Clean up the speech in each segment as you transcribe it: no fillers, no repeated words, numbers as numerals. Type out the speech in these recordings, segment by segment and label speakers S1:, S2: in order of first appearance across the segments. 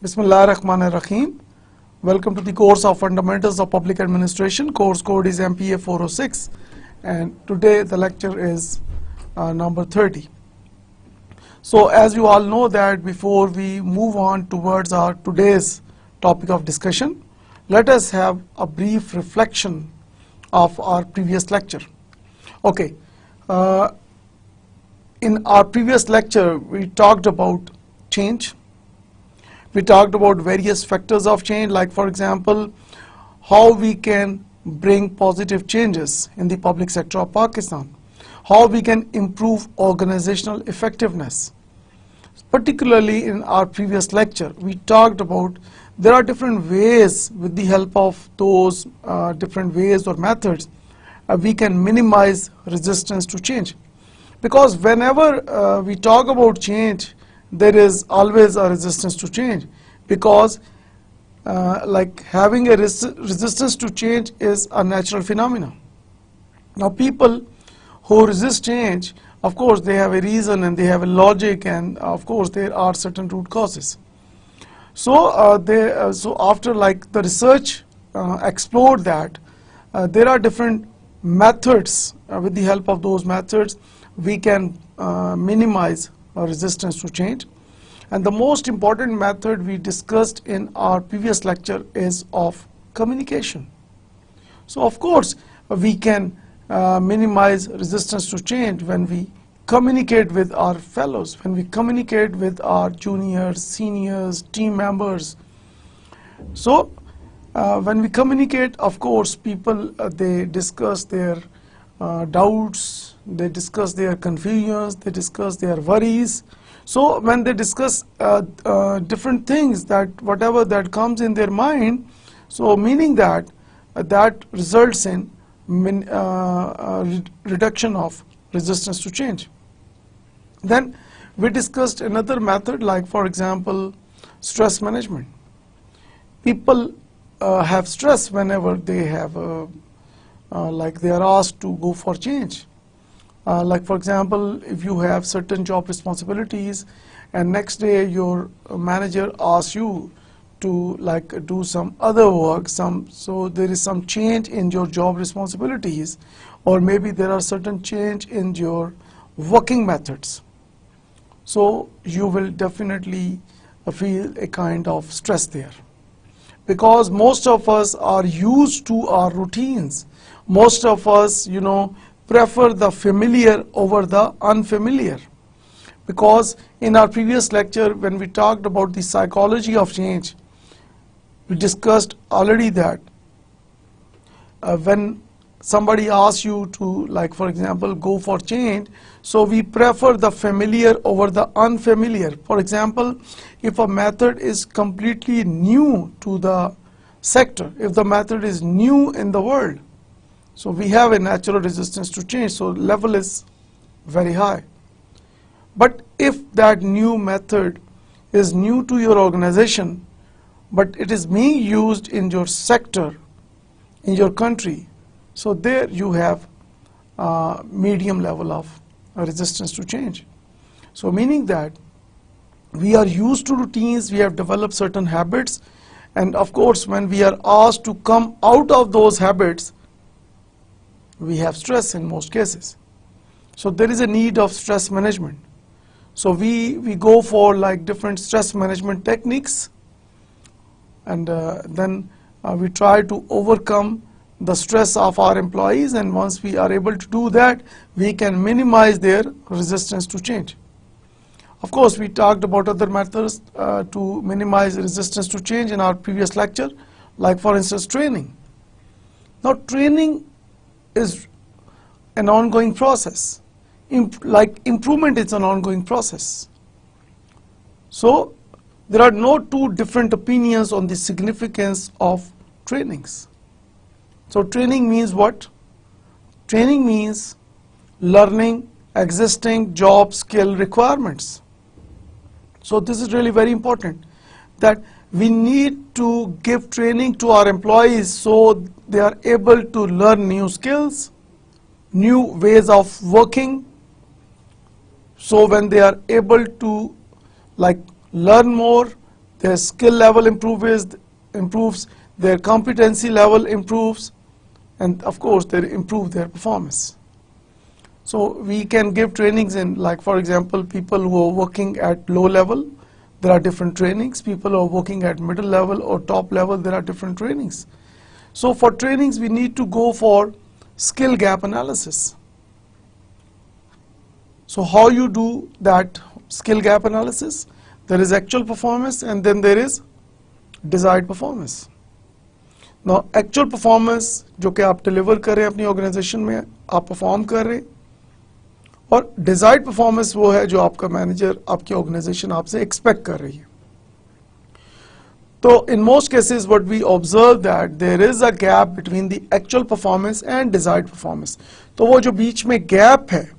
S1: Bismillah ar-Rahman ar-Rahim. Welcome to the course of Fundamentals of Public Administration. Course code is MPA 406 and today the lecture is number 30. So as you all know that before we move on towards our today's topic of discussion, let us have a brief reflection of our previous lecture. Okay, in our previous lecture we talked about change. We talked about various factors of change, like for example, how we can bring positive changes in the public sector of Pakistan, how we can improve organizational effectiveness. Particularly in our previous lecture, we talked about there are different ways, with the help of those different ways or methods, we can minimize resistance to change. Because whenever we talk about change, there is always a resistance to change, because like having a resistance to change is a natural phenomenon. Now people who resist change, of course they have a reason and they have a logic, and of course there are certain root causes. So so after like the research explored that there are different methods, with the help of those methods we can minimize resistance to change. And the most important method we discussed in our previous lecture is of communication. So of course we can minimize resistance to change when we communicate with our fellows, when we communicate with our juniors, seniors, team members. So when we communicate, of course people they discuss their doubts, they discuss their confusions, they discuss their worries. So when they discuss different things, that whatever that comes in their mind, so meaning that that results in reduction of resistance to change. Then we discussed another method, like for example stress management. People have stress whenever they have like they are asked to go for change. Like for example, if you have certain job responsibilities and next day your manager asks you to like do some other work, so there is some change in your job responsibilities, or maybe there are certain change in your working methods. So you will definitely feel a kind of stress there, because most of us are used to our routines. Most of us, prefer the familiar over the unfamiliar. Because in our previous lecture, when we talked about the psychology of change, we discussed already that when somebody asks you to, like for example, go for change, so we prefer the familiar over the unfamiliar. For example, if a method is completely new to the sector, if the method is new in the world, so we have a natural resistance to change, so level is very high. But if that new method is new to your organization, but it is being used in your sector, in your country, so there you have medium level of resistance to change. So meaning that we are used to routines, we have developed certain habits, and of course when we are asked to come out of those habits, we have stress in most cases. So there is a need of stress management. So we go for like different stress management techniques, and then we try to overcome the stress of our employees, and once we are able to do that, we can minimize their resistance to change. Of course, we talked about other methods to minimize resistance to change in our previous lecture, like for instance training. Now training is an ongoing process. Like improvement is an ongoing process. So there are no two different opinions on the significance of trainings. So training means what? Training means learning existing job skill requirements. So this is really very important, that we need to give training to our employees so they are able to learn new skills, new ways of working. So when they are able to learn more, their skill level improves, their competency level improves, and of course they improve their performance. So we can give trainings in, for example, people who are working at low level, there are different trainings. People who are working at middle level or top level, there are different trainings. So for trainings, we need to go for skill gap analysis. So how you do that skill gap analysis? There is actual performance and then there is desired performance. Now actual performance जो कि आप deliver कर रहे हैं अपनी organization में, आप perform कर रहे हैं, और desired performance वो है जो आपका manager, आपकी organization आपसे expect कर रही है. So in most cases what we observe that there is a gap between the actual performance and desired performance. तो वो जो बीच में gap है,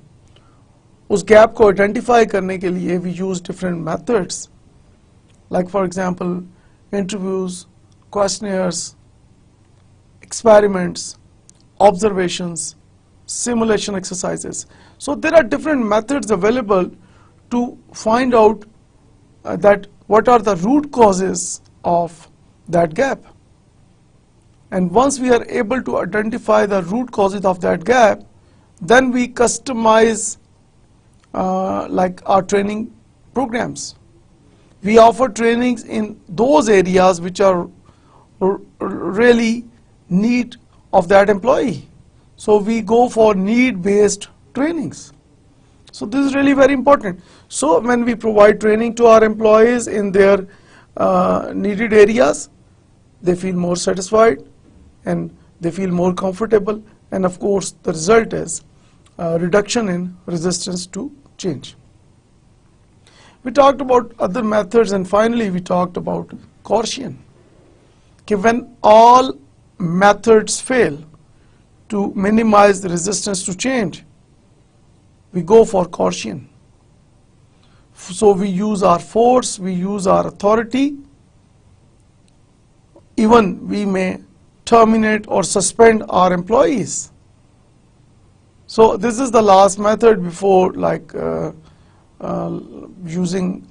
S1: उस gap को identify करने के लिए we use different methods, like for example interviews, questionnaires, experiments, observations, simulation exercises. So there are different methods available to find out that what are the root causes of that gap. And once we are able to identify the root causes of that gap, then we customize our training programs. We offer trainings in those areas which are really need of that employee. So we go for need-based trainings. So this is really very important. So when we provide training to our employees in their needed areas, they feel more satisfied and they feel more comfortable, and of course the result is reduction in resistance to change. We talked about other methods, and finally we talked about coercion. Okay, when all methods fail to minimize the resistance to change, we go for coercion. So we use our force, we use our authority, even we may terminate or suspend our employees. So this is the last method before using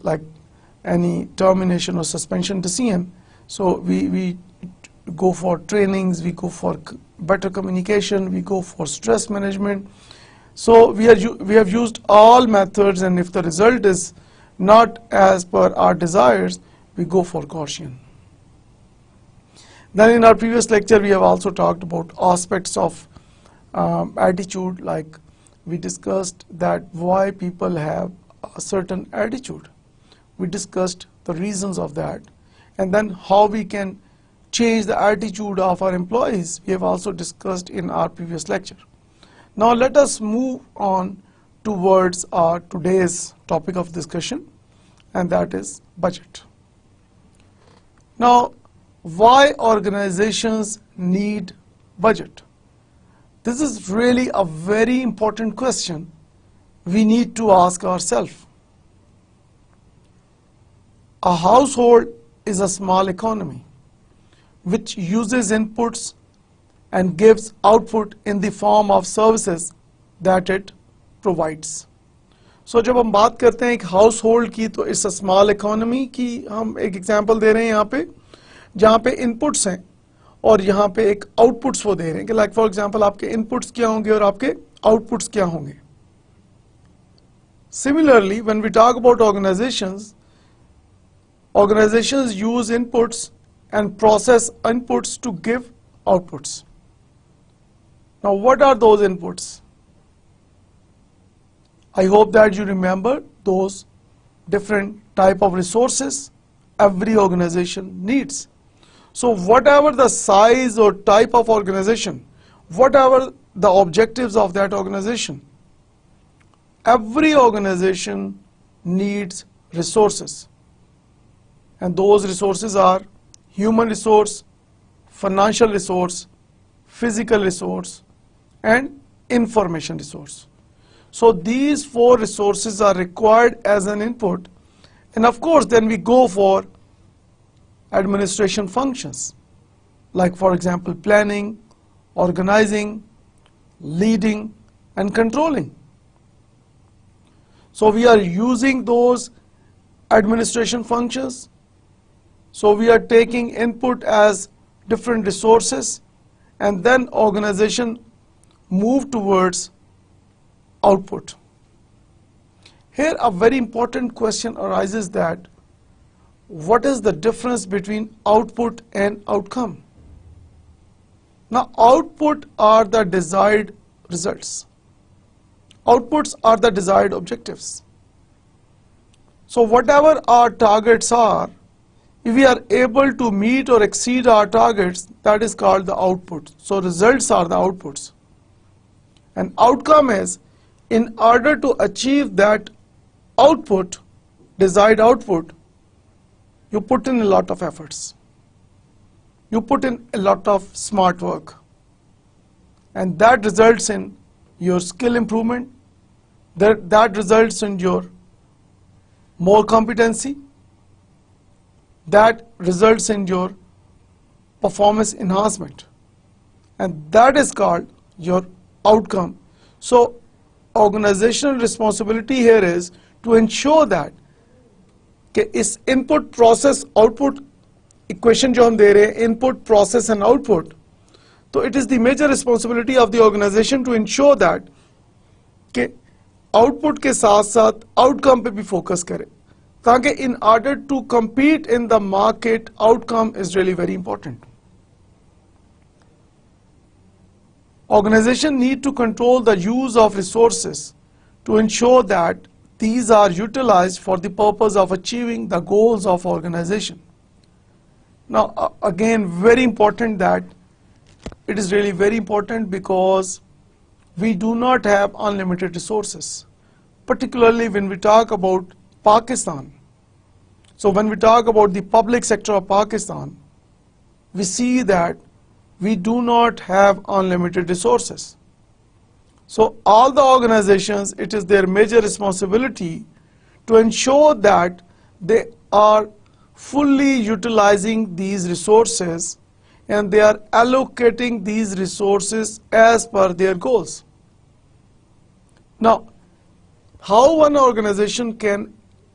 S1: any termination or suspension decision. So we go for trainings, we go for better communication, we go for stress management. So we have used all methods, and if the result is not as per our desires, we go for coercion. Then in our previous lecture we have also talked about aspects of attitude, like we discussed that why people have a certain attitude. We discussed the reasons of that, and then how we can change the attitude of our employees. We have also discussed in our previous lecture. Now let us move on towards our today's topic of discussion, and that is budget. Now, why organizations need budget? This is really a very important question we need to ask ourselves. A household is a small economy which uses inputs and gives output in the form of services that it provides. So जब हम बात करते हैं एक household की, तो it's a small economy की हम एक एग्जांपल दे रहे हैं यहाँ पे, जहाँ पे इनपुट्स हैं और यहाँ पे एक आउटपुट्स वो दे रहे हैं कि लाइक फॉर एग्जांपल आपके इनपुट्स क्या होंगे और आपके आउटपुट्स क्या होंगे. Similarly, when we talk about organizations use inputs and process inputs to give outputs. Now what are those inputs? I hope that you remember those different type of resources every organization needs. So whatever the size or type of organization, whatever the objectives of that organization, every organization needs resources, and those resources are human resource, financial resource, physical resource, and information resource. So these 4 resources are required as an input, and of course then we go for administration functions, like for example planning, organizing, leading, and controlling. So we are using those administration functions. So we are taking input as different resources, and then organization move towards output. Here a very important question arises, that what is the difference between output and outcome? Now output are the desired results. Outputs are the desired objectives. So whatever our targets are, if we are able to meet or exceed our targets, that is called the output. So results are the outputs. And outcome is, in order to achieve that output, desired output, you put in a lot of efforts. You put in a lot of smart work. And that results in your skill improvement, that results in your more competency, that results in your performance enhancement, and that is called your outcome. So organizational responsibility here is to ensure that इस input process output equation जो हम दे रहे हैं, input process and output, तो it is the major responsibility of the organization to ensure that कि output के साथ साथ outcome पे भी focus करे, ताकि in order to compete in the market, outcome is really very important. Organization need to control the use of resources to ensure that these are utilized for the purpose of achieving the goals of organization. Now again, very important, that it is really very important because we do not have unlimited resources, particularly when we talk about Pakistan. So when we talk about the public sector of Pakistan, we see that we do not have unlimited resources. So all the organizations, it is their major responsibility to ensure that they are fully utilizing these resources and they are allocating these resources as per their goals. Now, how one organization can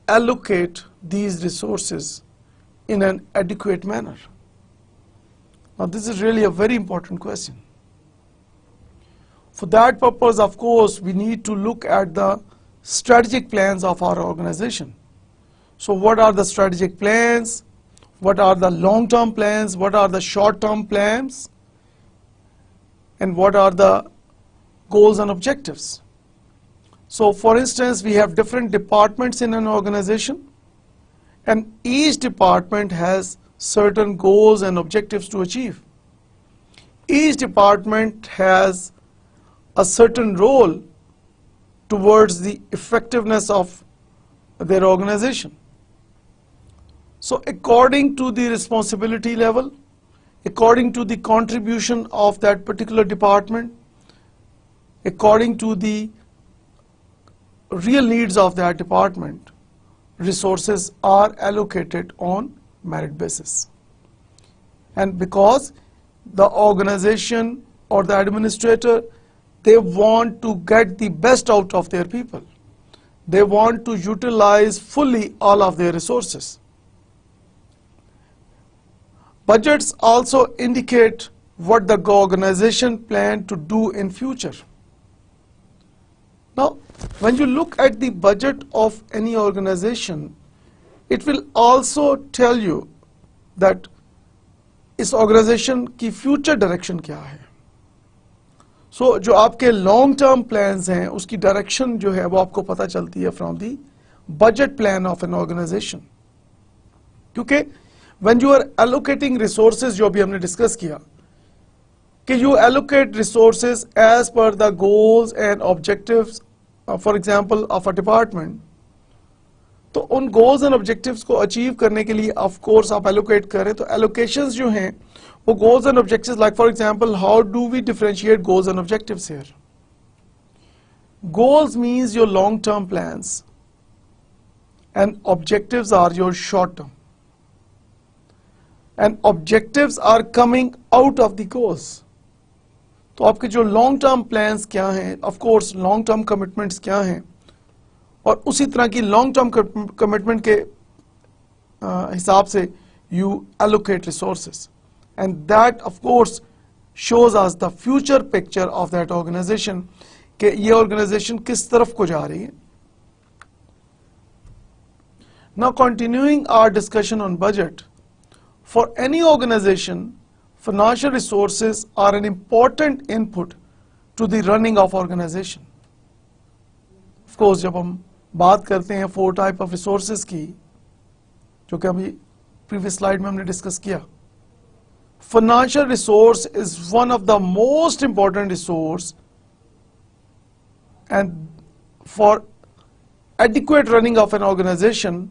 S1: allocate these resources in an adequate manner? Now, this is really a very important question. For that purpose, of course, we need to look at the strategic plans of our organization. So what are the strategic plans? What are the long-term plans? What are the short-term plans? And what are the goals and objectives? So for instance, we have different departments in an organization, and each department has certain goals and objectives to achieve. Each department has a certain role towards the effectiveness of their organization. So according to the responsibility level, according to the contribution of that particular department, according to the real needs of that department, resources are allocated on merit basis. And because the organization or the administrator, they want to get the best out of their people. They want to utilize fully all of their resources. Budgets also indicate what the organization plan to do in future. Now, when you look at the budget of any organization, it will also tell you that इस organization की future direction क्या है. So जो आपके long term plans हैं, उसकी direction जो है वो आपको पता चलती है from the budget plan of an organization. क्योंकि when you are allocating resources, जो अभी हमने discuss किया, कि you allocate resources as per the goals and objectives, for example, of a department, तो उन goals and objectives को achieve करने के लिए of course आप allocate करें, तो allocations जो हैं वो goals and objectives, like for example, how do we differentiate goals and objectives here? Goals means your long-term plans and objectives are your short-term. And objectives are coming out of the goals. तो आपके जो long-term plans क्या हैं, of course long-term commitments क्या हैं, और उसी तरह की long-term commitment के हिसाब से you allocate resources. And that of course shows us the future picture of that organization कि ये organization किस तरफ को जा रही है. Now continuing our discussion on budget, for any organization, financial resources are an important input to the running of organization. Of course, जब हम बात करते हैं 4 type of resources की, जो कि अभी previous slide में हमने discuss किया, financial resource is one of the most important resource, and for adequate running of an organization,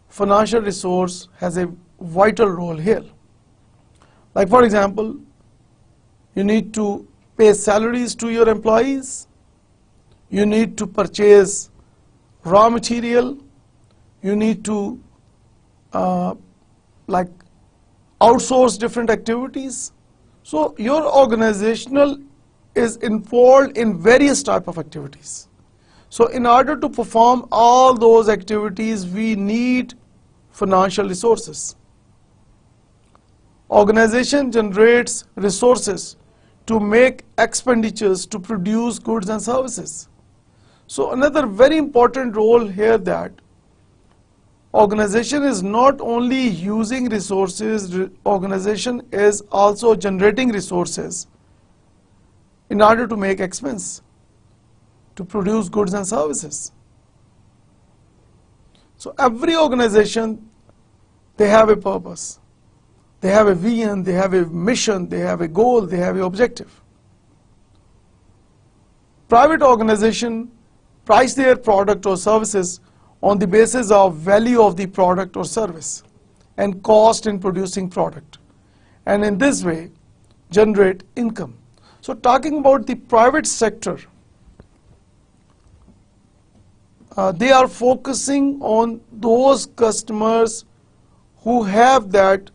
S1: financial resource has a vital role here. Like for example, you need to pay salaries to your employees, you need to purchase raw material, you need to like outsource different activities. So your organizational is involved in various type of activities. So in order to perform all those activities, we need financial resources. Organization generates resources to make expenditures to produce goods and services. So another very important role here, that organization is not only using resources, organization is also generating resources in order to make expense, to produce goods and services. So every organization, they have a purpose. They have a vision, they have a mission, they have a goal, they have an objective. Private organization price their product or services on the basis of value of the product or service and cost in producing product, and in this way generate income. So talking about the private sector, they are focusing on those customers who have that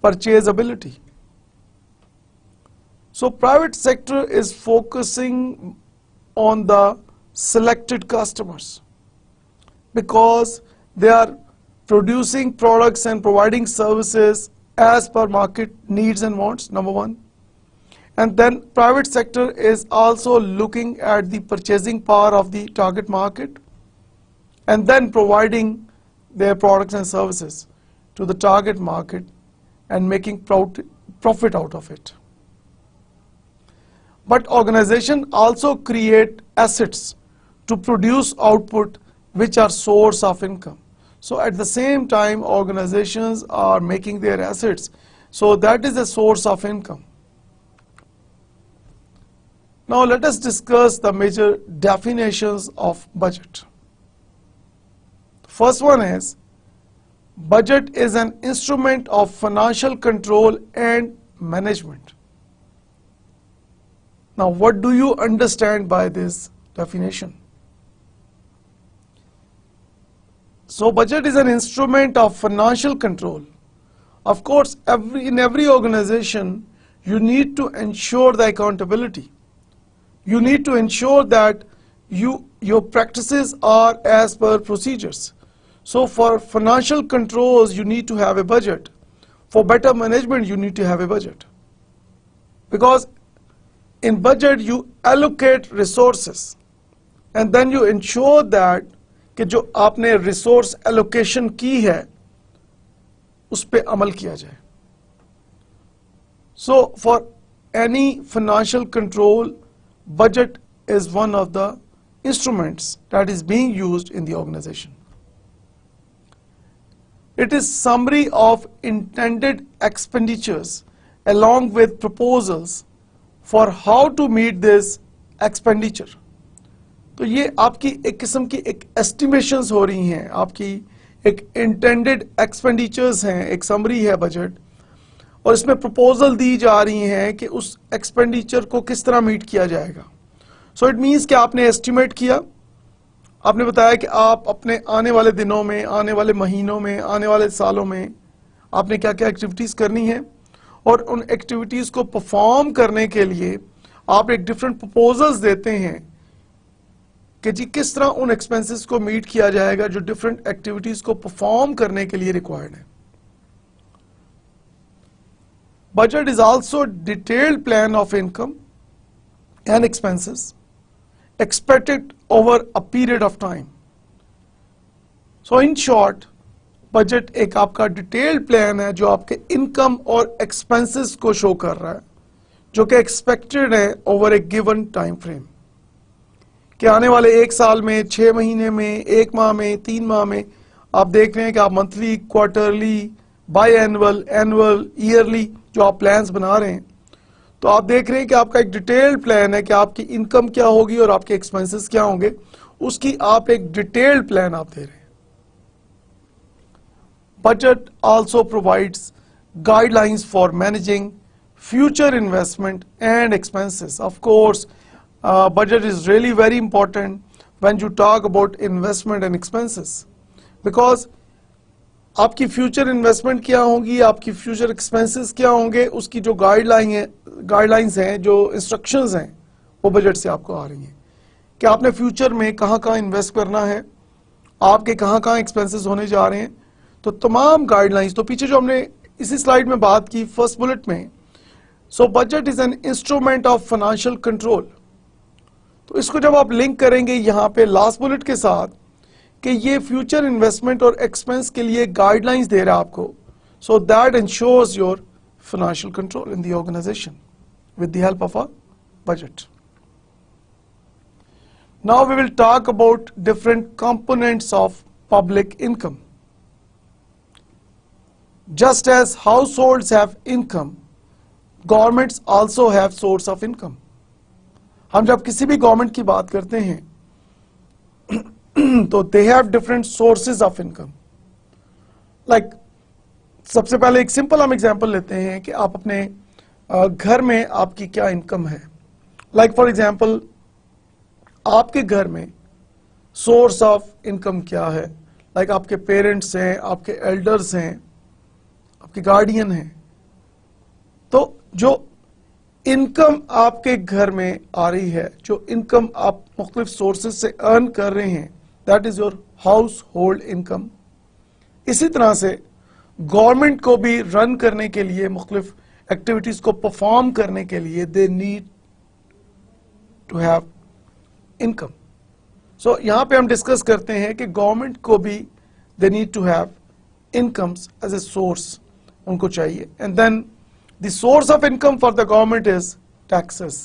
S1: purchase ability. So private sector is focusing on the selected customers because they are producing products and providing services as per market needs and wants, number one. And then private sector is also looking at the purchasing power of the target market and then providing their products and services to the target market and making profit out of it. But organization also create assets to produce output which are source of income. So at the same time, organizations are making their assets, so that is a source of income. Now let us discuss the major definitions of budget. First one is, budget is an instrument of financial control and management. Now what do you understand by this definition? So budget is an instrument of financial control. Of course, in every organization, you need to ensure the accountability. You need to ensure that your practices are as per procedures. So for financial controls, you need to have a budget. For better management, you need to have a budget. Because in budget, you allocate resources and then you ensure that कि जो आपने resource allocation की है उस पे अमल किया जाए. So for any financial control, budget is one of the instruments that is being used in the organization. It is summary of intended expenditures along with proposals for how to meet this expenditure. तो ये आपकी एक किस्म की एक estimations हो रही हैं, आपकी एक intended expenditures हैं, एक summary है budget, और इसमें प्रपोजल दी जा रही हैं कि उस एक्सपेंडिचर को किस तरह मीट किया जाएगा। सो इट मीन्स कि आपने एस्टिमेट किया, आपने बताया कि आप अपने आने वाले दिनों में, आने वाले महीनों में, आने वाले सालों में आपने क्या क्या एक्टिविटीज़ करनी है, और उन एक्टिविटीज़ को परफॉर्म करने के लिए आप एक डिफरेंट प्रपोजल्स देते हैं कि जी किस तरह उन एक्सपेंसेस को मीट किया जाएगा जो डिफरेंट एक्टिविटीज़ को परफॉर्म करने के लिए रिक्वायर्ड है। Budget is also a detailed plan of income and expenses expected over a period of time. So in short, budget एक आपका डिटेल्ड प्लान है जो आपके इनकम और एक्सपेंसेस को शो कर रहा है, जो कि एक्सपेक्टेड है ओवर ए गिवन टाइम फ्रेम, कि आने वाले 1 साल में, 6 महीने में, 1 माह में, 3 माह में आप देख रहे हैं कि आप monthly, quarterly, by annual, annual, yearly जो आप प्लान्स बना रहे हैं, तो आप देख रहे हैं कि आपका एक डिटेल्ड प्लान है कि आपकी इनकम क्या होगी और आपके एक्सपेंसेस क्या होंगे, उसकी आप एक डिटेल्ड प्लान आप दे रहे हैं। Budget also provides guidelines for managing future investment and expenses. Of course, budget is really very important when you talk about investment and expenses, because आपकी फ्यूचर इन्वेस्टमेंट क्या होगी, आपकी फ्यूचर एक्सपेंसेस क्या होंगे, उसकी जो गाइडलाइंस हैं, जो इंस्ट्रक्शंस हैं, वो बजट से आपको आ रही हैं कि आपने फ्यूचर में कहाँ कहाँ इन्वेस्ट करना है, आपके कहाँ कहाँ एक्सपेंसेस होने जा रहे हैं। तो तमाम गाइडलाइंस, तो पीछे जो हमने इसी स्लाइड में बात की फर्स्ट बुलेट में, so budget is an instrument of financial control. तो इसको जब आप लिंक करेंगे यहाँ पे लास्ट बुलेट के साथ कि ये फ्यूचर इन्वेस्टमेंट और एक्सपेंस के लिए गाइडलाइंस दे रहा है आपको, so that ensures your financial control in the organisation with the help of a budget. Now we will talk about different components of public income. Just as households have income, governments also have source of income. हम जब किसी भी government की बात करते हैं तो they have different sources of income. Like सबसे पहले एक सिंपल हम एग्जांपल लेते हैं कि आप अपने घर में आपकी क्या इनकम है। Like फॉर एग्जांपल आपके घर में सोर्स ऑफ इनकम क्या है, लाइक आपके पेरेंट्स हैं, आपके एल्डर्स हैं, आपके गार्डियन हैं, तो जो इनकम आपके घर में आ रही है, जो इनकम आप मुख्तलिफ सोर्सेज से अर्न कर रहे हैं, that is your house hold income. इसी तरह से गवर्नमेंट को भी रन करने के लिए, मुख्तलिफ एक्टिविटीज को परफॉर्म करने के लिए they need to have income. So यहां पे हम डिस्कस करते हैं कि गवर्नमेंट को भी they need to have incomes as a source, उनको चाहिए। And then the source of income for the government is taxes.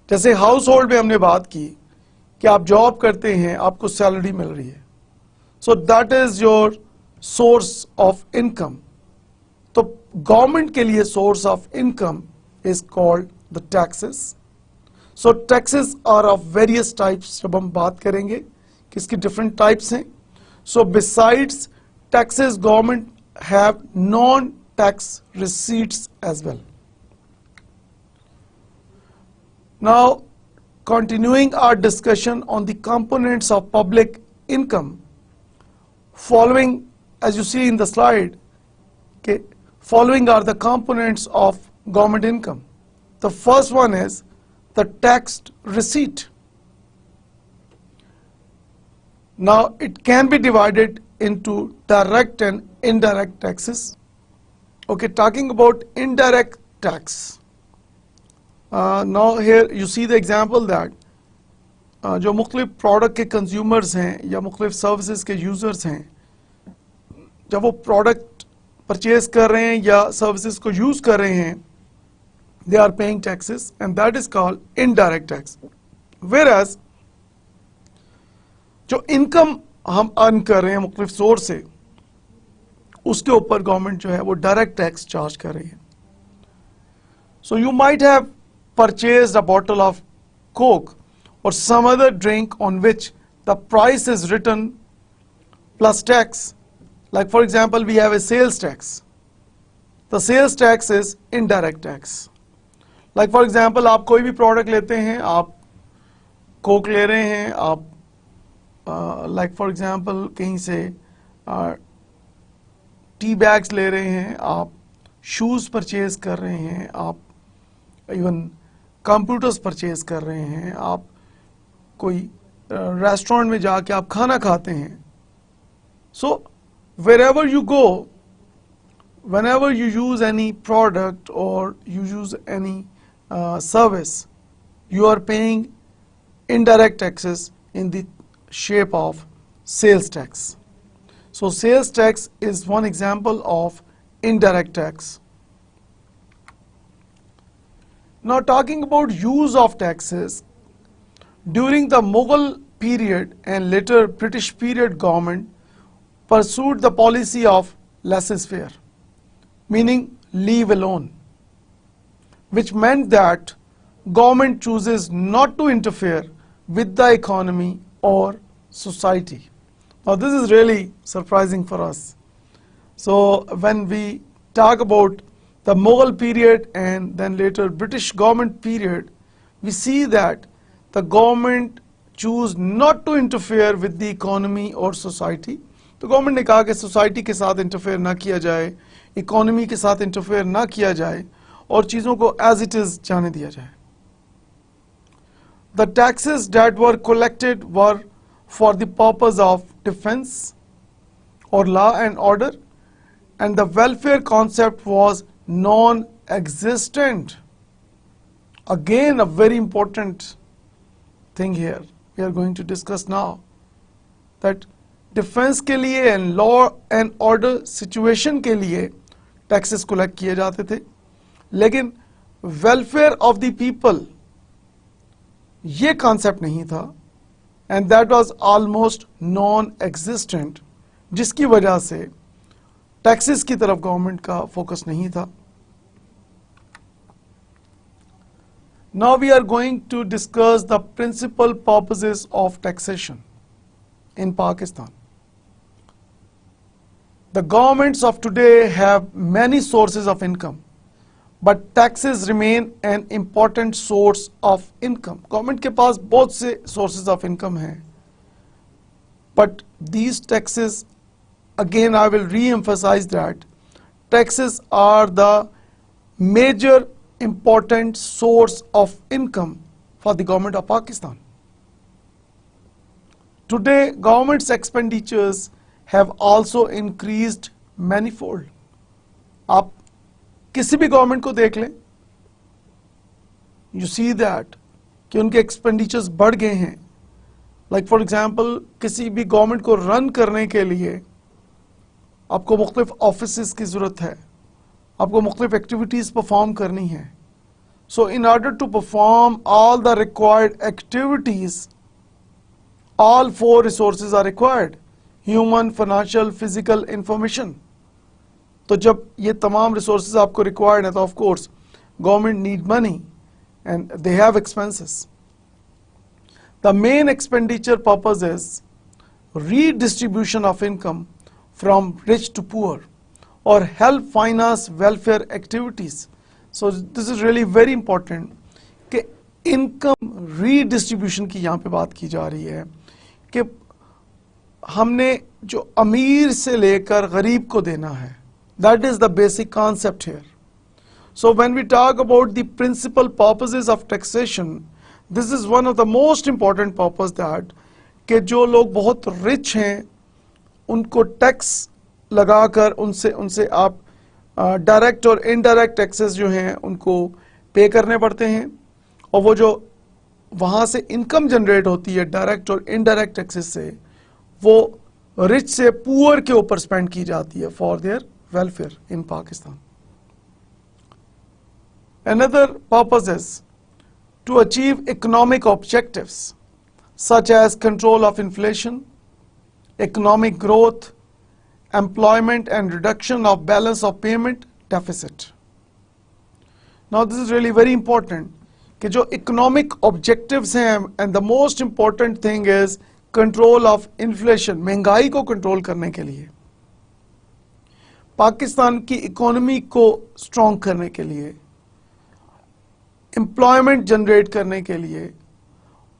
S1: जैसे हाउस होल्ड में हमने बात की कि आप जॉब करते हैं, आपको सैलरी मिल रही है, so that is your source of income. तो गवर्नमेंट के लिए source of income is called the taxes. So taxes are of various types. जब हम बात करेंगे कि इसकी डिफरेंट टाइप्स हैं, so besides taxes, government have non-tax receipts as well. Now, continuing our discussion on the components of public income, following, as you see in the slide, okay, following are the components of government income. The first one is the taxed receipt. Now, it can be divided into direct and indirect taxes. Okay, talking about indirect tax. Now here you see the example that जो मुख्तलिफ product के consumers हैं या मुख्तलिफ services के users हैं, जब वो प्रोडक्ट परचेज कर रहे हैं या सर्विसेज को यूज कर रहे हैं, they are paying taxes and that is called indirect tax. Whereas जो इनकम हम अर्न कर रहे हैं मुख्तलिफ सोर्स से, उसके ऊपर गवर्नमेंट जो है वो डायरेक्ट टैक्स चार्ज कर रही है। So you might have purchased a bottle of Coke और some other drink on which the price is written plus tax. Like for example we have a sales tax, The sales tax is indirect tax. Like for example, आप कोई भी product लेते हैं, आप Coke ले रहे हैं, आप लाइक फॉर एग्जांपल कहीं से टी बैग्स ले रहे हैं, आप शूज़ परचेज कर रहे हैं, आप इवन कंप्यूटर्स परचेज कर रहे हैं, आप कोई रेस्टोरेंट में जाके आप खाना खाते हैं. सो wherever you go, whenever you use any product or you use any service, you are paying indirect taxes in the shape of sales tax. So sales tax is one example of indirect tax. Now talking about use of taxes, during the Mughal period and later British period, government pursued the policy of laissez-faire, meaning leave alone, which meant that government chooses not to interfere with the economy or society. Now this is really surprising for us. So when we talk about the Mughal period and then later British government period, we see that the government choose not to interfere with the economy or society. तो government ने कहा कि society के साथ interfere ना किया जाए, economy के साथ इंटरफेयर ना किया जाए और चीज़ों को एज इट इज़ जाने दिया जाए. The taxes that were collected were for the purpose of defense or law and order, and the welfare concept was non-existent. Again, a very important thing here we are going to discuss now, that defence के लिए and law and order situation के लिए taxes collect किए जाते थे, लेकिन welfare of the people ये concept नहीं था, and that was almost non existent, जिसकी वजह से टैक्सेस की तरफ गवर्नमेंट का फोकस नहीं था. Now we are going to discuss the principal purposes of taxation in Pakistan. The governments of today have many sources of income, but taxes remain an important source of income. Government के पास बहुत से sources of income हैं, but these taxes, again I will re-emphasize that taxes are the major important source of income for the government of Pakistan. Today, government's expenditures have also increased manifold. आप किसी भी government को देख लें, you see that कि उनके expenditures बढ़ गए हैं. Like for example, किसी भी गवर्नमेंट को रन करने के लिए आपको मुख्तलिफ ऑफिसेस की ज़रूरत है, आपको मुख्तलिफ एक्टिविटीज़ परफॉर्म करनी है. So in order to perform all the required activities, all four resources are required: human, financial, physical, information. तो जब ये तमाम resources आपको required है, तो of course government need money and they have expenses. The main expenditure purpose is redistribution of income from rich to poor or help finance welfare activities. So this is really very important कि income redistribution की यहाँ पे बात की जा रही है कि हमने जो अमीर से लेकर गरीब को देना है. That is the basic concept here. So when we talk about the principal purposes of taxation, this is one of the most important purpose that कि जो लोग बहुत rich हैं उनको टैक्स लगाकर उनसे आप डायरेक्ट और इनडायरेक्ट टैक्सेस जो हैं उनको पे करने पड़ते हैं, और वो जो वहाँ से इनकम जनरेट होती है डायरेक्ट और इनडायरेक्ट टैक्सेस से, वो रिच से पुअर के ऊपर स्पेंड की जाती है for their welfare in Pakistan. Another purpose is to achieve economic objectives such as control of inflation, economic growth, employment and reduction of balance of payment deficit. Now this is really very important कि जो economic objectives हैं, and the most important thing is control of inflation, महंगाई को control करने के लिए. पाकिस्तान की economy को स्ट्रॉन्ग करने के लिए, एम्प्लॉयमेंट जनरेट करने के लिए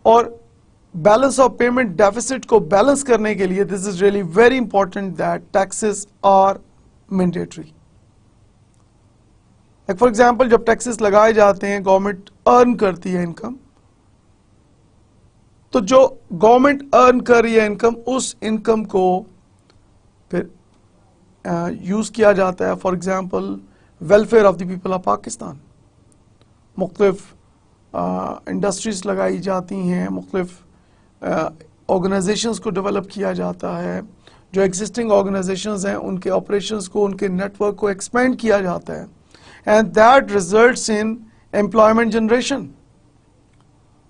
S1: और बैलेंस ऑफ पेमेंट डेफिसिट को बैलेंस करने के लिए, this is really very important that taxes are mandatory. Like for example, जब टैक्सेस लगाए जाते हैं, गवर्नमेंट अर्न करती है इनकम, तो जो गवर्नमेंट अर्न कर रही है इनकम, उस इनकम को फिर यूज किया जाता है for example welfare of the people of Pakistan. मुख्तलिफ इंडस्ट्रीज लगाई जाती हैं, मुख्तलिफ ऑर्गेनाइजेशंस को डेवलप किया जाता है, जो एग्जिस्टिंग ऑर्गेनाइजेशंस हैं उनके ऑपरेशंस को, उनके नेटवर्क को एक्सपेंड किया जाता है, and that results in employment generation.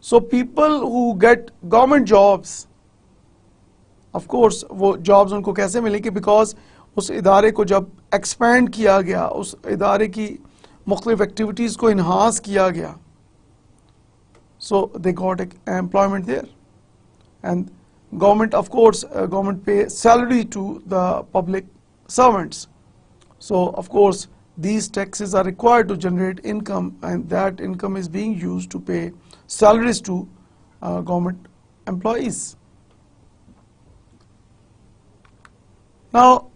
S1: So people who get government jobs, of course वो जॉब्स उनको कैसे मिलेंगी, बिकॉज उस इदारे को जब एक्सपेंड किया गया, उस इदारे की मुख्तलिफ एक्टिविटीज़ को इन्हांस किया गया, so they got employment there. And government, of course, government pay salary to the public servants. So, of course, these taxes are required to generate income, and that income is being used to pay salaries to government employees. Now,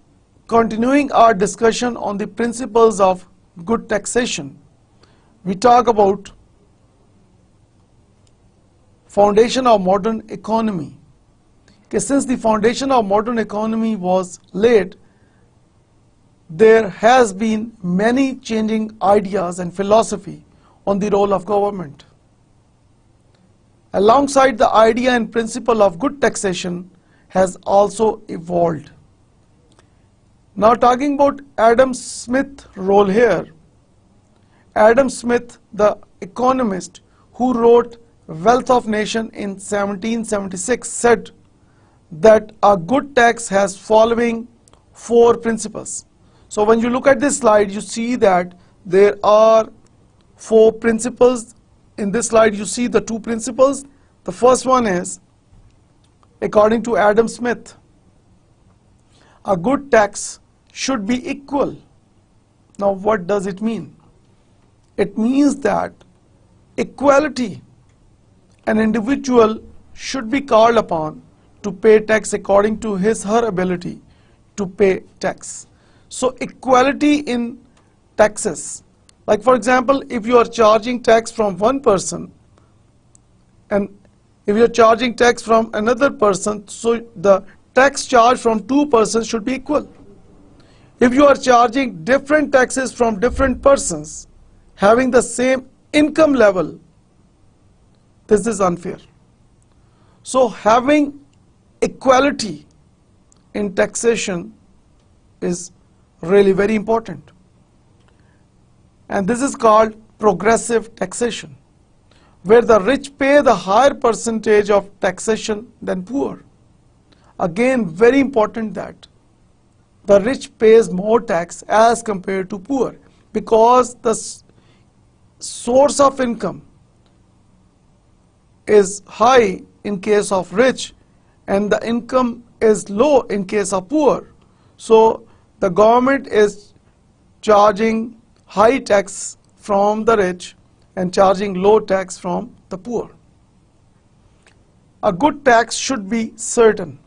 S1: continuing our discussion on the principles of good taxation, we talk about foundation of modern economy. Okay, since the foundation of modern economy was laid, there has been many changing ideas and philosophy on the role of government. Alongside the idea and principle of good taxation has also evolved. Now talking about Adam Smith's role here. Adam Smith, the economist who wrote Wealth of Nation in 1776, said that a good tax has following 4 principles. So when you look at this slide, you see that there are 4 principles. In this slide you see the 2 principles. The first one is, according to Adam Smith, a good tax should be equal. Now what does it mean? It means that equality, an individual should be called upon to pay tax according to his her ability to pay tax. So equality in taxes, like for example, if you are charging tax from one person and if you are charging tax from another person, so the tax charge from 2 persons should be equal. If you are charging different taxes from different persons having the same income level, this is unfair. So having equality in taxation is really very important, and this is called progressive taxation, where the rich pay the higher percentage of taxation than poor. Again, very important that the rich pays more tax as compared to poor, because the source of income is high in case of rich and the income is low in case of poor. So the government is charging high tax from the rich and charging low tax from the poor. A good tax should be certain.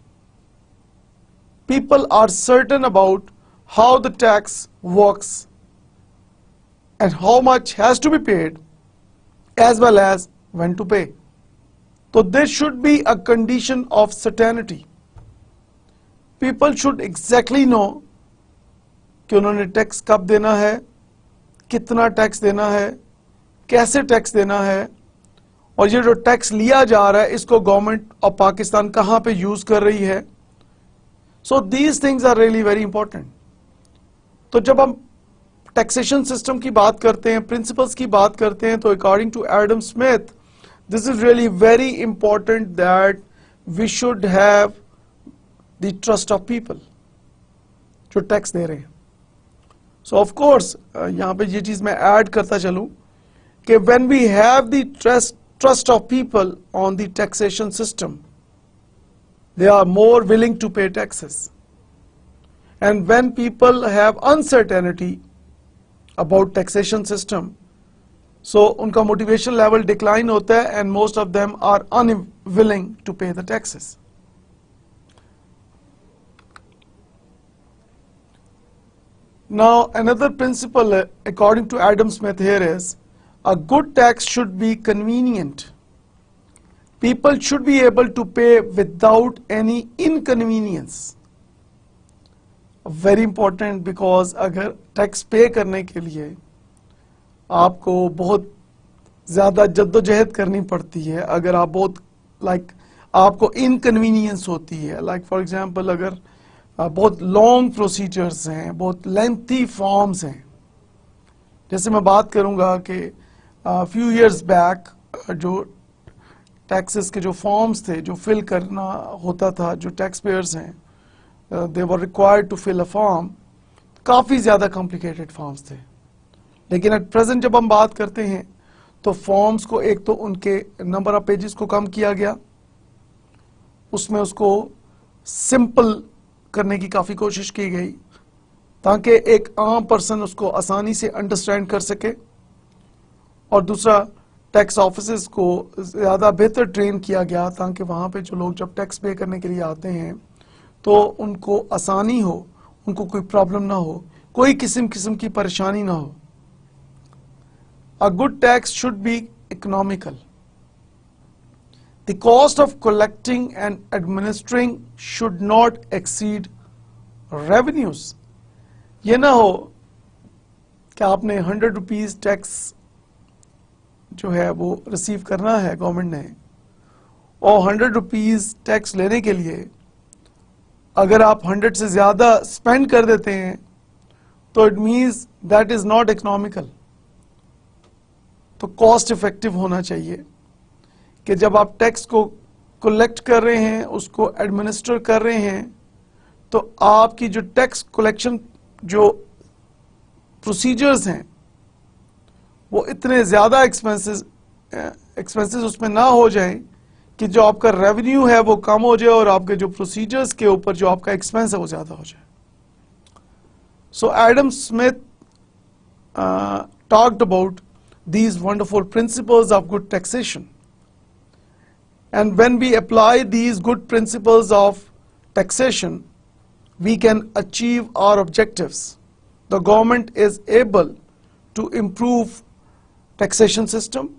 S1: People are certain about how the tax works and how much has to be paid, as well as when to pay. So there should be a condition of certainty. People should exactly know कि उन्होंने tax कब देना है, कितना tax देना है, कैसे tax देना है, और ये जो टैक्स लिया जा रहा है इसको गवर्नमेंट ऑफ पाकिस्तान कहाँ पे यूज कर रही है. So these things are really very important. तो जब हम टैक्सेशन सिस्टम की बात करते हैं, प्रिंसिपल्स की बात करते हैं, तो according to Adam Smith this is really very important that we should have the trust of people जो टैक्स दे रहे हैं. सो ऑफ कोर्स यहाँ पे ये चीज मैं ऐड करता चलूं कि when we have the trust of people on the taxation system, they are more willing to pay taxes. And when people have uncertainty about taxation system, so उनका motivation level decline होता है and most of them are unwilling to pay the taxes. Now another principle according to Adam Smith here is a good tax should be convenient. People should be able to pay without any inconvenience. Very important because अगर tax पे करने के लिए आपको बहुत ज़्यादा जद्दोजहद करनी पड़ती है, अगर आप बहुत आपको इनकन्वीनियंस होती है, फॉर एग्जांपल अगर बहुत लॉन्ग प्रोसीजर्स हैं, बहुत लेंथी फॉर्म्स हैं. जैसे मैं बात करूंगा कि फ्यू इयर्स बैक जो टैक्सेस के जो फॉर्म्स थे जो फिल करना होता था, जो टैक्स पेयर्स हैं they were required to fill a form, काफ़ी ज़्यादा complicated फॉर्म्स थे. लेकिन एट प्रेजेंट जब हम बात करते हैं तो फॉर्म्स को एक तो उनके नंबर ऑफ पेजेस को कम किया गया, उसमें उसको सिंपल करने की काफ़ी कोशिश की गई ताकि एक आम पर्सन उसको आसानी से अंडरस्टैंड कर सके, और दूसरा टैक्स ऑफिसर्स को ज़्यादा बेहतर ट्रेन किया गया ताकि वहाँ पे जो लोग जब टैक्स पे करने के लिए आते हैं तो उनको आसानी हो, उनको कोई प्रॉब्लम ना हो, कोई किस्म की परेशानी ना हो. A good tax should be economical. The cost of collecting and administering should not exceed revenues. ये ना हो कि आपने 100 रुपीज़ टैक्स जो है वो रिसीव करना है गवर्नमेंट ने, और 100 रुपीज़ टैक्स लेने के लिए अगर आप 100 से ज़्यादा स्पेंड कर देते हैं तो it means that is not economical. तो कॉस्ट इफेक्टिव होना चाहिए कि जब आप टैक्स को कलेक्ट कर रहे हैं, उसको एडमिनिस्टर कर रहे हैं, तो आपकी जो टैक्स कलेक्शन जो प्रोसीजर्स हैं वो इतने ज़्यादा एक्सपेंसेस उसमें ना हो जाएं कि जो आपका रेवेन्यू है वो कम हो जाए और आपके जो प्रोसीजर्स के ऊपर जो आपका एक्सपेंस है वो ज़्यादा हो जाए. So Adam Smith talked about these wonderful principles of good taxation, and when we apply these good principles of taxation we can achieve our objectives. The government is able to improve taxation system,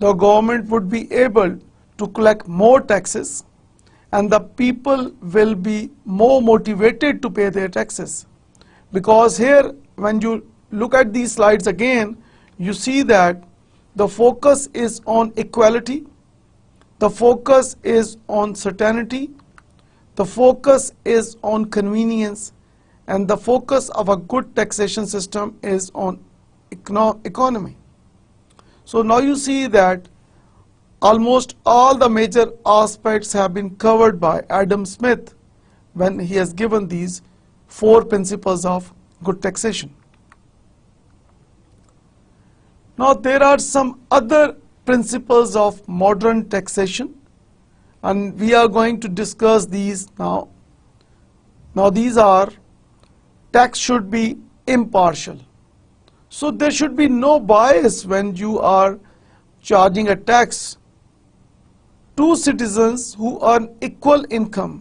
S1: the government would be able to collect more taxes, and the people will be more motivated to pay their taxes. Because here when you look at these slides again, you see that the focus is on equality, the focus is on certainty, the focus is on convenience, and the focus of a good taxation system is on economy. So now you see that almost all the major aspects have been covered by Adam Smith when he has given these 4 principles of good taxation. Now there are some other principles of modern taxation, and we are going to discuss these now. Now these are: tax should be impartial. So there should be no bias when you are charging a tax. Two citizens who earn equal income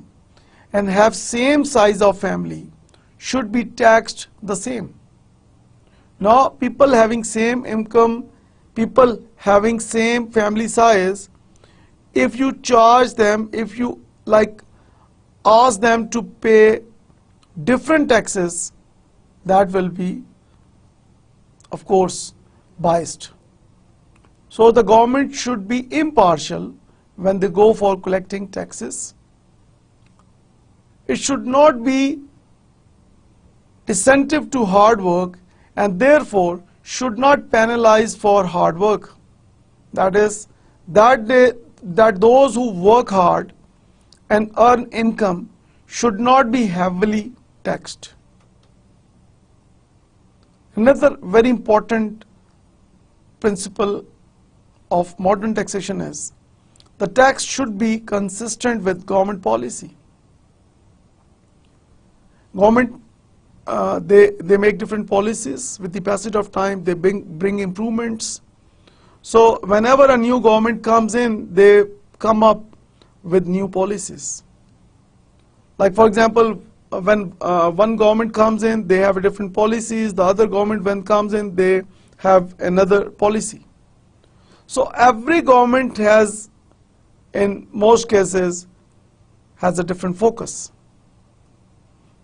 S1: and have same size of family should be taxed the same. Now people having same income, people having same family size, if you charge them, if you ask them to pay different taxes, that will be of course biased. So the government should be impartial when they go for collecting taxes. It should not be incentive to hard work and therefore should not penalize for hard work. That is, that those who work hard and earn income should not be heavily taxed. Another very important principle of modern taxation is the tax should be consistent with government policy. Government, they make different policies. With the passage of time, they bring improvements. So whenever a new government comes in, they come up with new policies. Like for example, when one government comes in, they have different policies. The other government when comes in, they have another policy. So every government has, in most cases, has a different focus.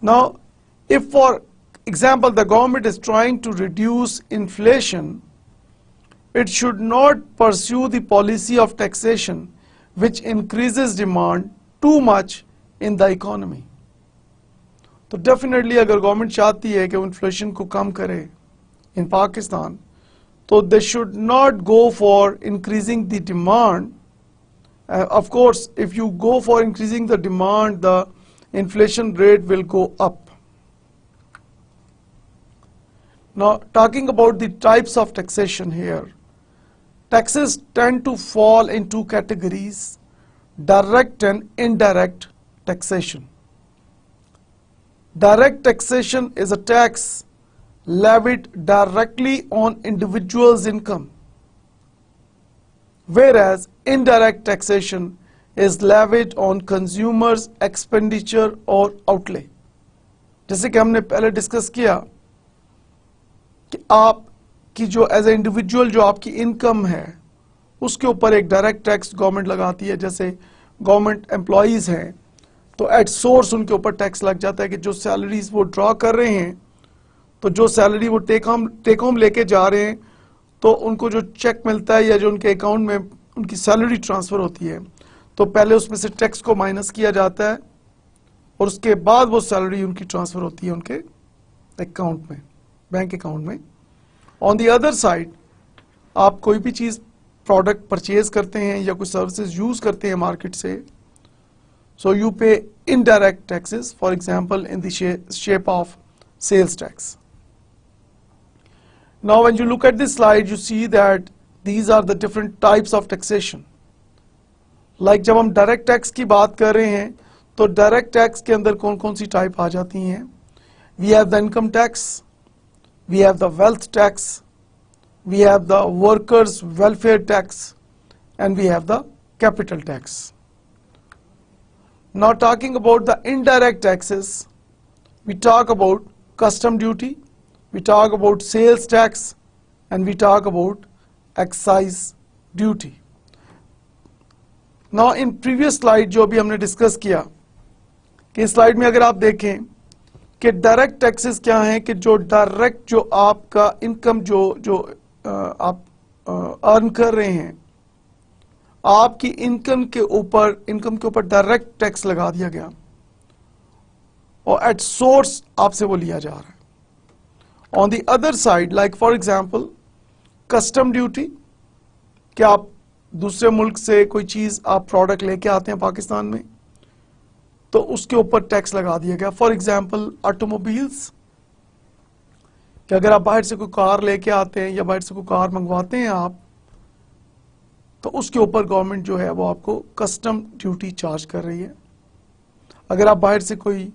S1: Now, if for example the government is trying to reduce inflation, it should not pursue the policy of taxation which increases demand too much in the economy. तो definitely अगर government चाहती है कि वो inflation को कम करे इन पाकिस्तान, तो they should not go for increasing the demand. Of course, if you go for increasing the demand, the inflation rate will go up. Now, talking about the types of taxation here, taxes tend to fall in two categories: direct and indirect taxation. Direct taxation is a tax levied directly on individuals' income, whereas indirect taxation is levied on consumers' expenditure or outlay. जैसे कि हमने पहले discuss किया कि आप की जो as a individual जो आपकी इनकम है उसके ऊपर एक डायरेक्ट टैक्स गवर्नमेंट लगाती है. जैसे गवर्नमेंट एम्प्लॉयज़ हैं तो एट सोर्स उनके ऊपर टैक्स लग जाता है कि जो सैलरीज वो ड्रॉ कर रहे हैं, तो जो सैलरी वो टेक होम लेके जा रहे हैं, तो उनको जो चेक मिलता है या जो उनके अकाउंट में उनकी सैलरी ट्रांसफ़र होती है, तो पहले उसमें से टैक्स को माइनस किया जाता है और उसके बाद वो सैलरी उनकी ट्रांसफ़र होती है उनके अकाउंट में, बैंक अकाउंट में. ऑन दी अदर साइड, आप कोई भी चीज़ प्रोडक्ट परचेज करते हैं या कोई सर्विसेज यूज़ करते हैं मार्केट से, सो यू पे indirect taxes, for example in the shape of sales tax. Now when you look at this slide, you see that these are the different types of taxation. Like जब हम direct tax की बात कर रहे हैं तो direct tax के अंदर कौन कौन सी टाइप आ जाती हैं? We have the income tax, we have the wealth tax, we have the workers welfare tax, and we have the capital tax. Now talking about the indirect taxes, we talk about custom duty, we talk about sales tax, and we talk about excise duty. Now in previous slide जो भी हमने discuss किया कि slide में अगर आप देखें कि डायरेक्ट टैक्सेस क्या हैं, कि जो डायरेक्ट जो आपका इनकम जो आप अर्न कर रहे हैं, आपकी इनकम के ऊपर डायरेक्ट टैक्स लगा दिया गया और एट सोर्स आपसे वो लिया जा रहा है. On the other side, like for example custom duty, कि आप दूसरे मुल्क से कोई चीज़ आप प्रोडक्ट लेके आते हैं पाकिस्तान में, तो उसके ऊपर टैक्स लगा दिया गया. फॉर एग्जांपल ऑटोमोबाइल्स, कि अगर आप बाहर से कोई कार लेके आते हैं या बाहर से कोई कार मंगवाते हैं आप, तो उसके ऊपर गवर्नमेंट जो है वो आपको कस्टम ड्यूटी चार्ज कर रही है. अगर आप बाहर से कोई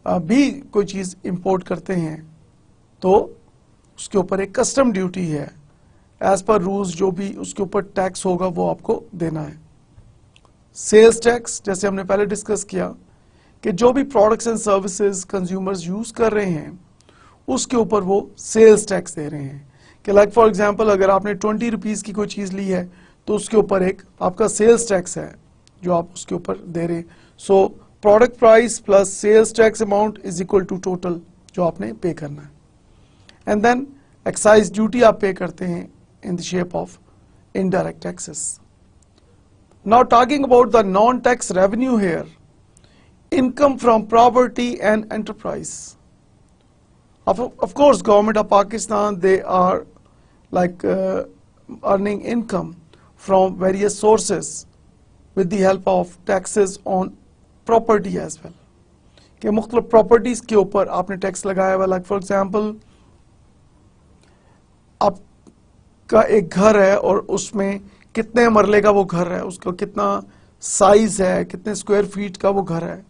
S1: चीज़ इंपोर्ट करते हैं तो उसके ऊपर एक कस्टम ड्यूटी है, एज पर रूल्स जो भी उसके ऊपर टैक्स होगा वो आपको देना है. सेल्स टैक्स, जैसे हमने पहले डिस्कस किया कि जो भी products and services consumers use कर रहे हैं उसके ऊपर वो सेल्स टैक्स दे रहे हैं. कि लाइक फॉर एग्जांपल अगर आपने 20 रुपीज़ की कोई चीज़ ली है तो उसके ऊपर एक आपका सेल्स टैक्स है जो आप उसके ऊपर दे रहे हैं. So product price plus sales tax amount is equal to total जो आपने पे करना है. एंड देन एक्साइज ड्यूटी आप पे करते हैं in the shape of indirect taxes. Now talking about the non-tax revenue here, income from property and enterprise. Of course, government of Pakistan, they are like earning income from various sources with the help of taxes on property as well. कि मुख्तलिफ properties के ऊपर आपने tax लगाया हुआ. like for example, आप का एक घर है और उसमें कितने मरले का वो घर है, उसका कितना साइज है, कितने स्क्वायर फीट का वो घर है,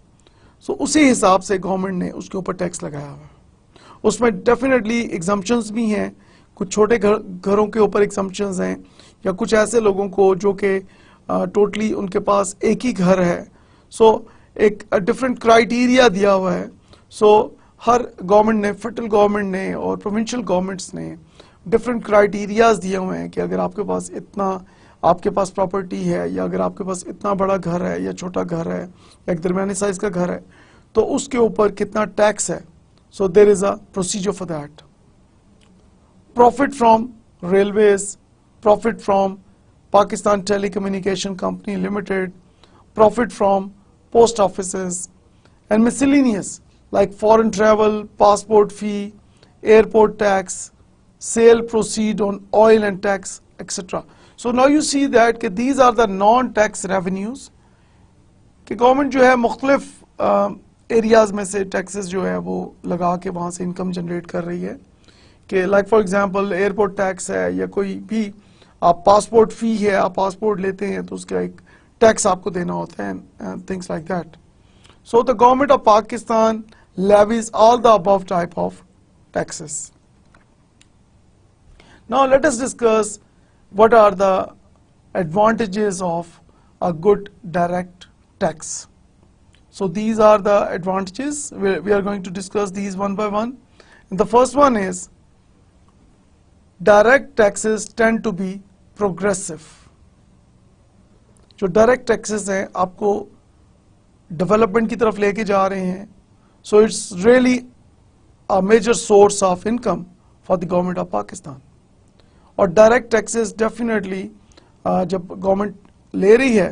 S1: सो उसी हिसाब से गवर्नमेंट ने उसके ऊपर टैक्स लगाया हुआ है। उसमें डेफिनेटली एग्जम्पशंस भी हैं, कुछ छोटे घरों के ऊपर एग्जम्पशंस हैं, या कुछ ऐसे लोगों को जो कि टोटली उनके पास एक ही घर है। सो एक डिफरेंट क्राइटेरिया दिया हुआ है। सो हर गवर्नमेंट ने, फेडरल गवर्नमेंट ने और प्रोविंशियल गवर्नमेंट्स ने डिफरेंट क्राइटेरियाज दिए हुए हैं कि अगर आपके पास इतना आपके पास प्रॉपर्टी है, या अगर आपके पास इतना बड़ा घर है या छोटा घर है या एक दरमियानी साइज का घर है, तो उसके ऊपर कितना टैक्स है। So there is a procedure for that. Profit from railways, profit from Pakistan telecommunication company limited, profit from post offices, and miscellaneous like foreign travel, passport fee, airport tax, sale proceed on oil and tax, etc. So now you see that कि these are the non-tax revenues कि government जो है मुख्तलिफ areas में से taxes जो है वो लगा के वहाँ से इनकम जनरेट कर रही है। कि like for example airport tax है, या कोई भी आप पासपोर्ट फी है, आप पासपोर्ट लेते हैं तो उसका एक टैक्स आपको देना होता है, and things like that. So the government of Pakistan levies all the above type of taxes. Now let us discuss what are the advantages of a good direct tax. So these are the advantages. We are going to discuss these one by one. And the first one is direct taxes tend to be progressive. जो direct taxes हैं आपको development की तरफ लेके जा रहे हैं, so it's really a major source of income for the government of Pakistan. और डायरेक्ट टैक्सेस डेफिनेटली जब गवर्नमेंट ले रही है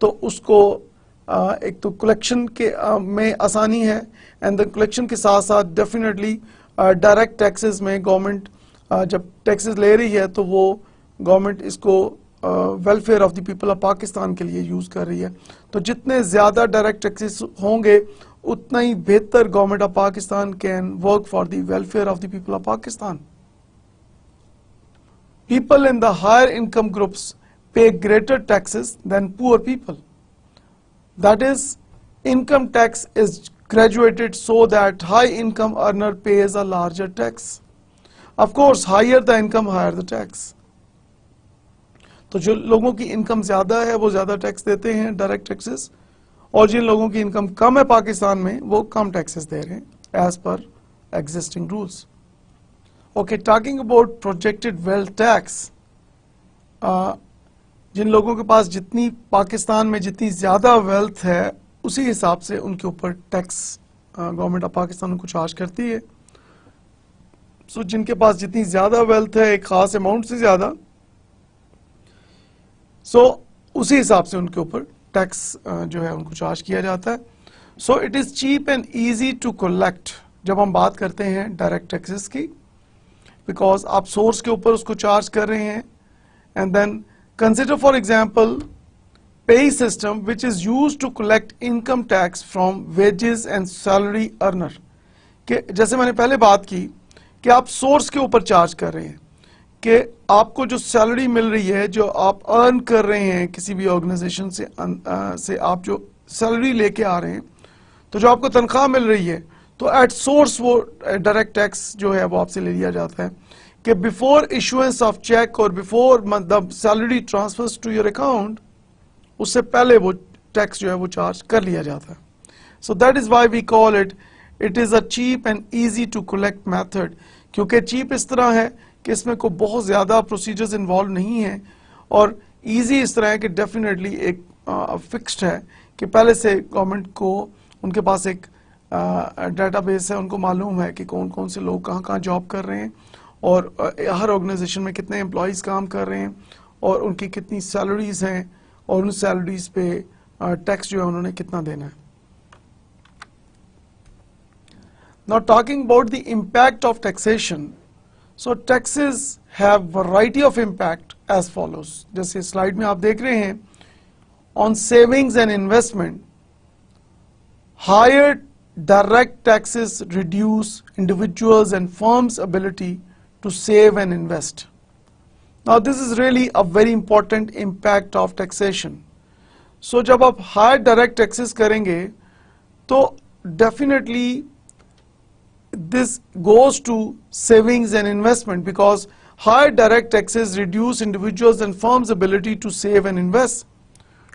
S1: तो उसको एक तो कलेक्शन के में आसानी है, एंड द कलेक्शन के साथ साथ डेफिनेटली डायरेक्ट टैक्सेस में गवर्नमेंट जब टैक्सेस ले रही है तो वो गवर्नमेंट इसको welfare of the people of Pakistan के लिए यूज कर रही है। तो जितने ज्यादा डायरेक्ट टैक्सेस होंगे उतना ही बेहतर government of Pakistan can work for the welfare of the people of Pakistan. People in the higher income groups pay greater taxes than poor people. That is, income tax is graduated so that high income earner pays a larger tax. Of course, higher the income, higher the tax. तो जो लोगों की income ज्यादा है वो ज्यादा tax देते हैं डायरेक्ट टैक्सेस, और जिन लोगों की इनकम कम है पाकिस्तान में वो कम टैक्सेस दे रहे हैं as per existing rules. Okay, talking about projected wealth tax, जिन लोगों के पास जितनी पाकिस्तान में जितनी ज्यादा वेल्थ है उसी हिसाब से उनके ऊपर टैक्स गवर्नमेंट ऑफ पाकिस्तान उनको चार्ज करती है। सो जिनके पास जितनी ज्यादा वेल्थ है एक खास अमाउंट से ज्यादा, सो उसी हिसाब से उनके ऊपर टैक्स जो है उनको चार्ज किया जाता है। So it is cheap and easy to collect जब हम बात करते हैं डायरेक्ट टैक्सेस की, बिकॉज आप सोर्स के ऊपर उसको चार्ज कर रहे हैं। And then consider for example pay system which is used to collect income tax from wages and salary earner. कि जैसे मैंने पहले बात की कि आप सोर्स के ऊपर चार्ज कर रहे हैं कि आपको जो सैलरी मिल रही है, जो आप अर्न कर रहे हैं किसी भी ऑर्गेनाइजेशन से आप जो सैलरी लेके आ रहे हैं, तो जो आपको तनख्वाह मिल रही है तो एट सोर्स वो डायरेक्ट टैक्स जो है वो आपसे ले लिया जाता है कि बिफोर इशुएंस ऑफ चेक और बिफोर मतलब salary transfers to your account, उससे पहले वो टैक्स जो है वो चार्ज कर लिया जाता है। So that is why we call it is a cheap and easy to collect method. क्योंकि चीप इस तरह है कि इसमें कोई बहुत ज्यादा प्रोसीजर्स इन्वॉल्व नहीं है, और इजी इस तरह है कि डेफिनेटली एक फिक्स्ड है कि पहले से गवर्नमेंट को उनके पास एक डेटाबेस है, उनको मालूम है कि कौन कौन से लोग कहाँ कहाँ जॉब कर रहे हैं और हर ऑर्गेनाइजेशन में कितने एम्प्लॉयज काम कर रहे हैं और उनकी कितनी सैलरीज हैं और उन सैलरीज पे टैक्स जो है उन्होंने कितना देना है। Now talking about the impact of taxation, so taxes have variety of impact as follows. जैसे स्लाइड में आप देख रहे हैं, on savings and investment, higher direct taxes reduce individuals and firms' ability to save and invest. Now this is really a very important impact of taxation. So जब आप higher direct taxes करेंगे तो definitely this goes to savings and investment, because higher direct taxes reduce individuals and firms' ability to save and invest.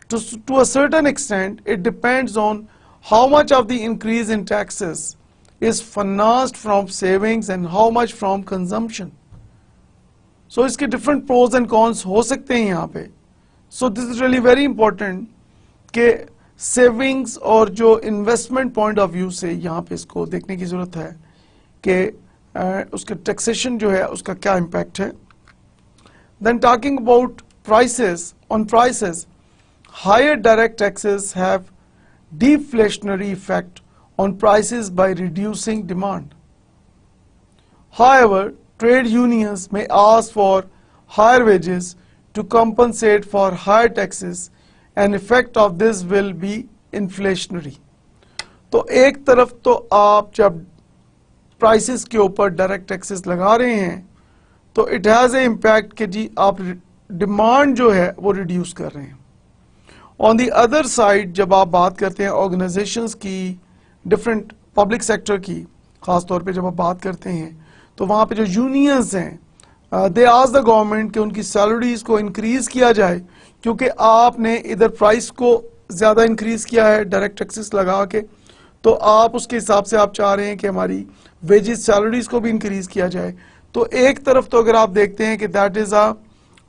S1: To a certain extent, it depends on how much of the increase in taxes is financed from savings and how much from consumption. So इसके different pros and cons हो सकते हैं यहाँ पे. So this is really very important कि savings और जो investment point of view से यहाँ पे इसको देखने की ज़रूरत है कि उसके taxation जो है उसका क्या impact है. Then talking about prices, on prices, higher direct taxes have deflationary effect on prices by reducing demand. However, trade unions may ask for higher wages to compensate for higher taxes, and effect of this will be inflationary. तो एक तरफ तो आप जब prices के ऊपर direct taxes लगा रहे हैं तो it has a impact कि जी आप demand जो है वो reduce कर रहे हैं. On the other side, जब आप बात करते हैं organizations की, different public sector की, खास तौर पे जब आप बात करते हैं तो वहाँ पे जो unions हैं, they ask the government कि उनकी salaries को increase किया जाए, क्योंकि आपने इधर price को ज़्यादा increase किया है direct taxes लगा के, तो आप उसके हिसाब से आप चाह रहे हैं कि हमारी wages salaries को भी increase किया जाए. तो एक तरफ तो अगर आप देखते हैं कि that is a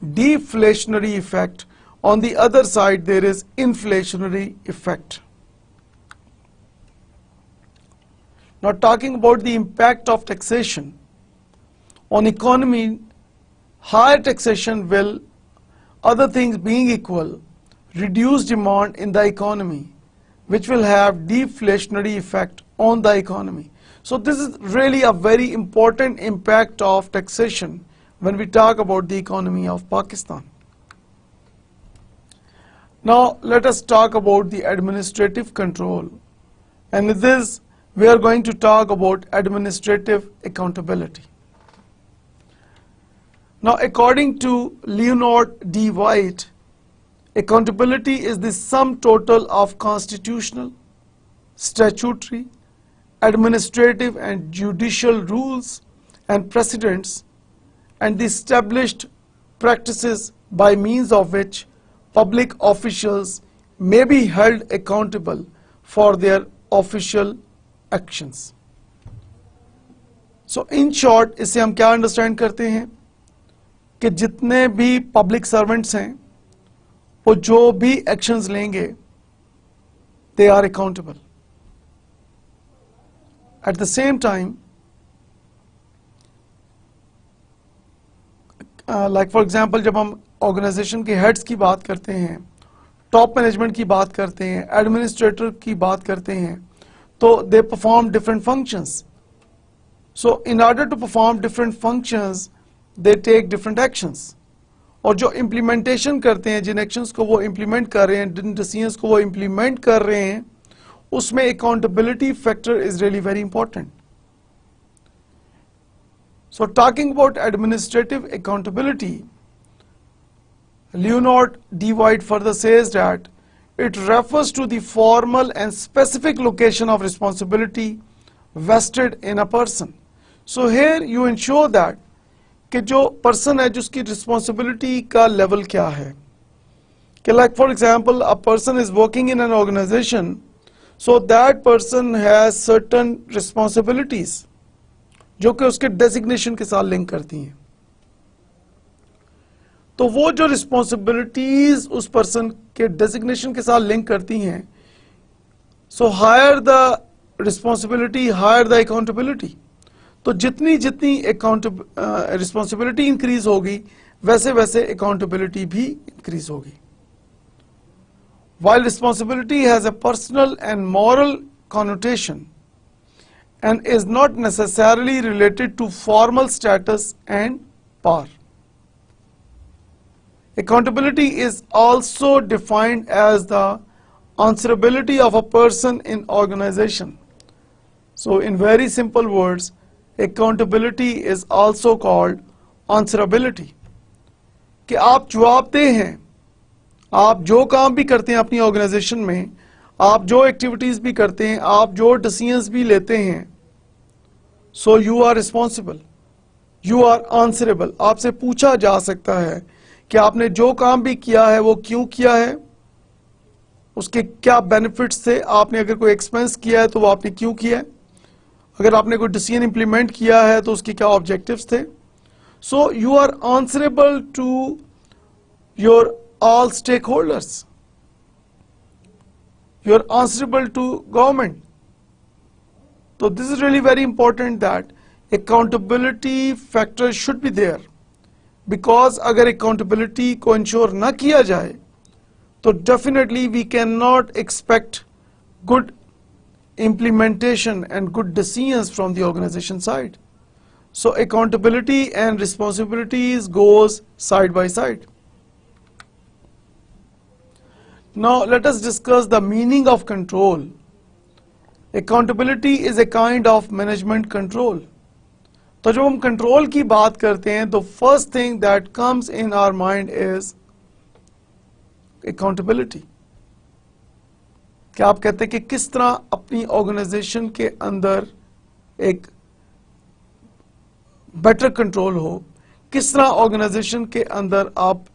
S1: deflationary effect. On the other side, there is inflationary effect. Now, talking about the impact of taxation on economy, higher taxation will, other things being equal, reduce demand in the economy, which will have deflationary effect on the economy. So this is really a very important impact of taxation when we talk about the economy of Pakistan. Now let us talk about the administrative control, and with this we are going to talk about administrative accountability. Now, according to Leonard D. White, accountability is the sum total of constitutional, statutory, administrative and judicial rules and precedents, and the established practices by means of which public officials may be held accountable for their official actions. So in short, इससे हम क्या understand करते हैं कि जितने भी public servants हैं वो जो भी actions लेंगे they are accountable. At the same time, like for example, जब हम organization के heads की बात करते हैं, top management की बात करते हैं, administrator की बात करते हैं, तो they perform different functions. So in order to perform different functions, they take different actions. और जो implementation करते हैं, जिन actions को वो implement कर रहे हैं, जिन decisions को वो implement कर रहे हैं, उसमें accountability factor is really very important. So talking about administrative accountability, Leonard D. White further says that it refers to the formal and specific location of responsibility vested in a person. So here you ensure that कि जो person है जिसकी responsibility का level क्या है, कि like for example a person is working in an organization, so that person has certain responsibilities जो कि उसके designation के साथ link करती हैं. तो वो जो responsibilities उस person के designation के साथ link करती हैं, so higher the responsibility, higher the accountability. तो जितनी responsibility increase होगी, वैसे वैसे accountability भी increase होगी. While responsibility has a personal and moral connotation and is not necessarily related to formal status and power, accountability is also defined as the answerability of a person in organization. So in very simple words, accountability is also called answerability. कि आप जवाबदेह हैं, आप जो काम भी करते हैं अपनी ऑर्गेनाइजेशन में, आप जो एक्टिविटीज भी करते हैं, आप जो डिसीजंस भी लेते हैं, so you are responsible, you are answerable. आपसे पूछा जा सकता है कि आपने जो काम भी किया है वो क्यों किया है, उसके क्या बेनिफिट्स थे, आपने अगर कोई एक्सपेंस किया है तो वो आपने क्यों किया है, अगर आपने कोई डिसीजन इंप्लीमेंट किया है तो उसके क्या ऑब्जेक्टिव्स थे। So you are answerable to your all stakeholders, you are answerable to government. तो this is really very important that accountability factor should be there, because अगर अकाउंटेबिलिटी को इंश्योर ना किया जाए तो definitely we cannot expect good implementation and good decisions from the organization side. So accountability and responsibilities goes side by side. Now let us discuss the meaning of control. Accountability is a kind of management control. तो जब हम control की बात करते हैं तो first thing that comes in our mind is accountability. क्या आप कहते हैं कि किस तरह अपनी ऑर्गेनाइजेशन के अंदर एक बेटर कंट्रोल हो, किस तरह ऑर्गेनाइजेशन के अंदर आप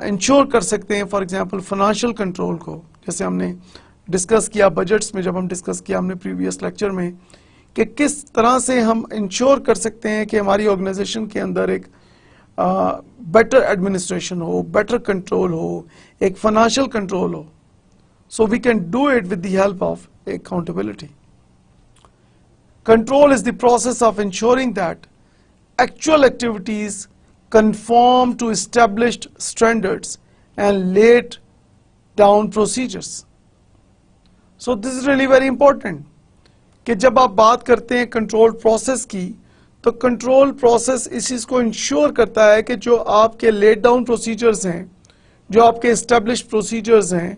S1: इंश्योर कर सकते हैं, फॉर एग्जांपल फाइनेंशियल कंट्रोल को, जैसे हमने डिस्कस किया बजट्स में, जब हम डिस्कस किया हमने प्रीवियस लेक्चर में कि किस तरह से हम इंश्योर कर सकते हैं कि हमारी ऑर्गेनाइजेशन के अंदर एक बेटर एडमिनिस्ट्रेशन हो, बेटर कंट्रोल हो, एक फाइनेंशियल कंट्रोल हो. So we can do it with the help of accountability. Control is the process of ensuring that actual activities conform to established standards and laid down procedures. So this is really very important कि जब आप बात करते हैं control process की, तो control process इस चीज़ को इंश्योर करता है कि जो आपके लेड डाउन प्रोसीजर्स हैं, जो आपके एस्टेब्लिश्ड प्रोसीजर्स हैं,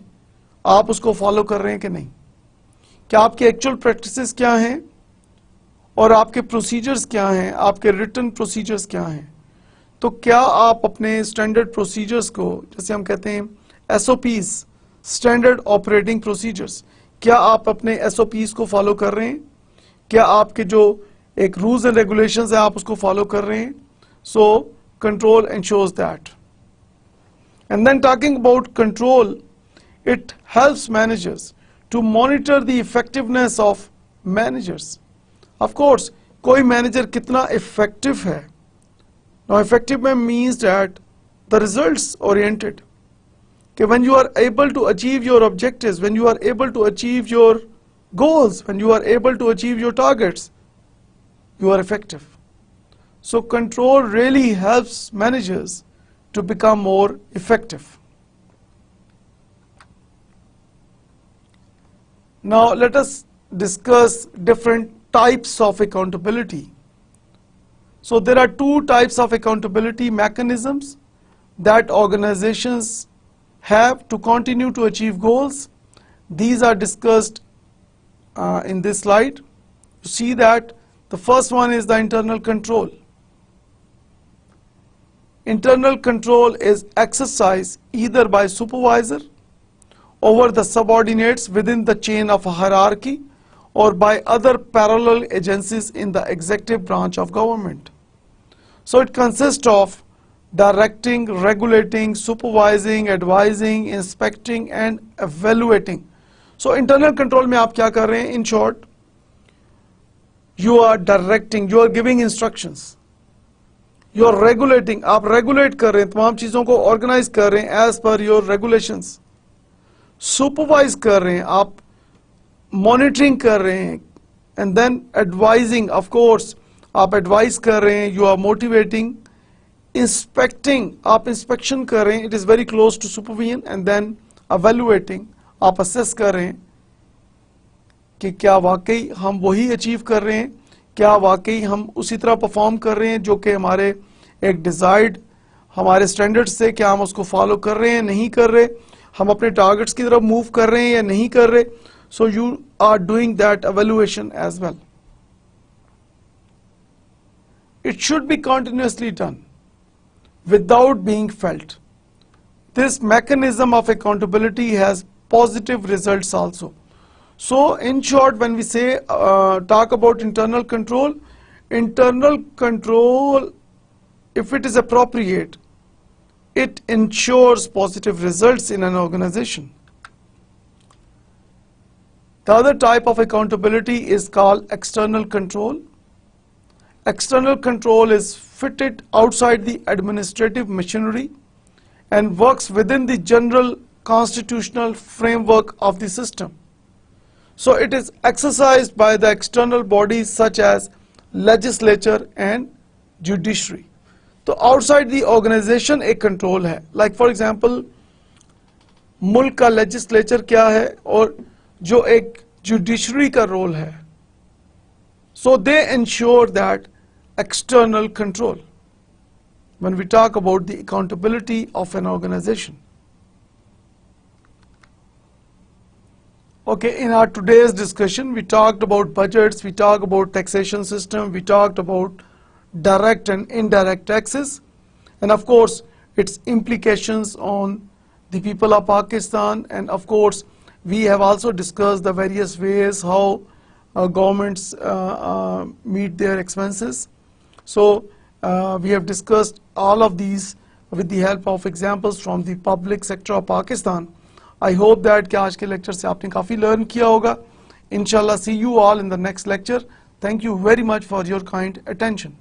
S1: आप उसको फॉलो कर रहे हैं कि नहीं, क्या आपके एक्चुअल प्रैक्टिसेस क्या हैं और आपके प्रोसीजर्स क्या हैं, आपके रिटन प्रोसीजर्स क्या हैं. तो क्या आप अपने स्टैंडर्ड प्रोसीजर्स को, जैसे हम कहते हैं एसओपीज, स्टैंडर्ड ऑपरेटिंग प्रोसीजर्स, क्या आप अपने एसओपीज को फॉलो कर रहे हैं, क्या आपके जो एक रूल्स एंड रेगुलेशंस है आप उसको फॉलो कर रहे हैं. So control ensures that. And then talking about control, it helps managers to monitor the effectiveness of managers. Of course, कोई manager कितना effective है. Now effective means that the results oriented. कि when you are able to achieve your objectives, when you are able to achieve your goals, when you are able to achieve your targets, you are effective. So control really helps managers to become more effective. Now let us discuss different types of accountability. So there are two types of accountability mechanisms that organizations have to continue to achieve goals. These are discussed in this slide. You see that the first one is the internal control. Internal control is exercised either by supervisor over the subordinates within the chain of hierarchy or by other parallel agencies in the executive branch of government. So it consists of directing, regulating, supervising, advising, inspecting and evaluating. So internal control में आप क्या कर रहे हैं? In short, you are directing, you are giving instructions, you are regulating, आप regulate कर रहे हैं, तमाम चीज़ों को organize कर रहे हैं as per your regulations. Supervise कर रहे हैं, आप मॉनिटरिंग कर रहे हैं, and then advising, of course आप एडवाइज कर रहे हैं, यू आर मोटिवेटिंग, इंस्पेक्टिंग, आप इंस्पेक्शन कर रहे हैं, it is very close to supervision, and then evaluating, आप असेस कर रहे हैं कि क्या वाकई हम वही अचीव कर रहे हैं, क्या वाकई हम उसी तरह परफॉर्म कर रहे हैं जो कि हमारे एक डिजायर्ड हमारे स्टैंडर्ड्स से, क्या हम उसको फॉलो कर रहे हैं, नहीं कर रहे, हम अपने टारगेट्स की तरफ मूव कर रहे हैं या नहीं कर रहे. So you are doing that evaluation as well. It should be continuously done without being felt. This mechanism of accountability has positive results also. So in short, when we say talk about internal control, if it is appropriate, it ensures positive results in an organization. The other type of accountability is called external control. External control is fitted outside the administrative machinery and works within the general constitutional framework of the system. So it is exercised by the external bodies such as legislature and judiciary. तो outside the organization एक control है. Like for example, मुल्क का legislature क्या है और जो एक judiciary का role है. So they ensure that external control when we talk about the accountability of an organization. Okay, in our today's discussion, we talked about budgets, we talked about taxation system, we talked about direct and indirect taxes, and of course, its implications on the people of Pakistan, and of course, we have also discussed the various ways how governments meet their expenses. So, we have discussed all of these with the help of examples from the public sector of Pakistan. I hope that कि आज के lecture से आपने काफ़ी learn किया होगा. Inshallah, see you all in the next lecture. Thank you very much for your kind attention.